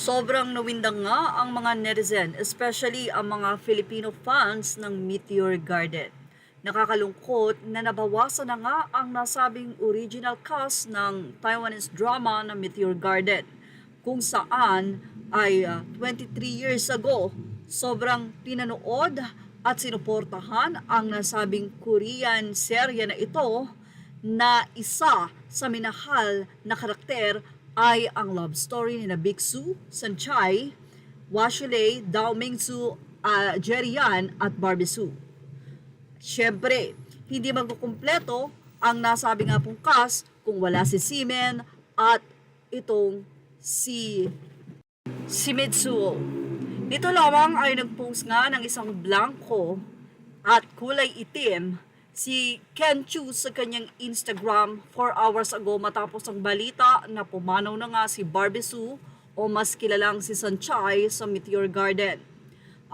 Sobrang nawindang nga ang mga netizen, especially ang mga Filipino fans ng Meteor Garden. Nakakalungkot na nabawasan na nga ang nasabing original cast ng Taiwanese drama na Meteor Garden, kung saan ay 23 years ago, sobrang pinanood at sinuportahan ang nasabing Korean serye na ito na isa sa minahal na karakter ay ang love story ni na Biksu, Sanchai, Washule, Dao Mingsu, Jerry Yan at Barbie Su. Siyempre, hindi magkukumpleto ang nasabi nga pong cast kung wala si Simen at itong si Mitsuo. Dito lamang ay nag-post nga ng isang blanco at kulay itim si Ken Chu sa kanyang Instagram 4 hours ago matapos ang balita na pumanaw na nga si Barbie Su o mas kilalang si Sanchai sa Meteor Garden.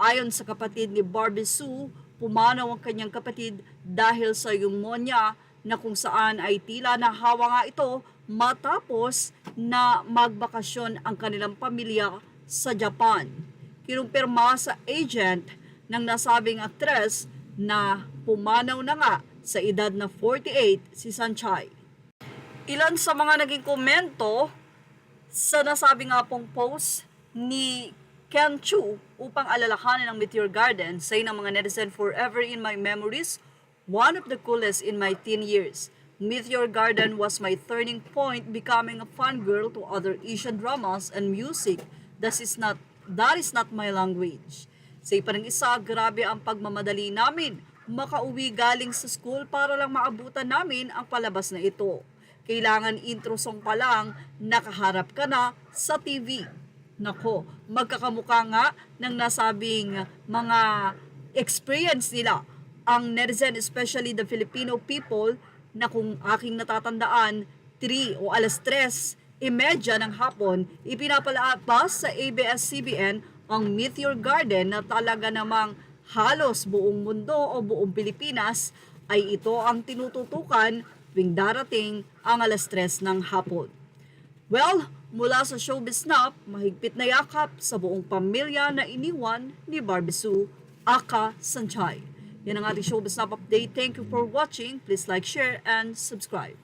Ayon sa kapatid ni Barbie Su, pumanaw ang kanyang kapatid dahil sa pneumonia na kung saan ay tila nahawa nga ito matapos na magbakasyon ang kanilang pamilya sa Japan. Kinumpirma sa agent ng nasabing aktres na pumanaw na nga sa edad na 48 si Sanchai. Ilan sa mga naging komento sa nasabi nga pong post ni Ken Chu upang alalahanin ang Meteor Garden, say ng mga netizen, "Forever in my memories, one of the coolest in my teen years. Meteor Garden was my turning point, becoming a fangirl to other Asian dramas and music. That is not my language." Say pa rin isa, "Grabe ang pagmamadali namin. Makauwi galing sa school para lang maabutan namin ang palabas na ito. Kailangan intro song pa lang, nakaharap ka na sa TV." Nako, magkakamukha nga ng nasabing mga experience nila ang netizen, especially the Filipino people, na kung aking natatandaan, 3 o alas 3:30 ng hapon, ipinapalabas sa ABS-CBN ang Meteor Garden na talaga namang halos buong mundo o buong Pilipinas ay ito ang tinututukan tuwing darating ang alas 3 ng hapon. Well, mula sa Showbiz Snap, mahigpit na yakap sa buong pamilya na iniwan ni Barbie Su, aka Sanchai. Yan ang ating Showbiz Snap update. Thank you for watching. Please like, share, and subscribe.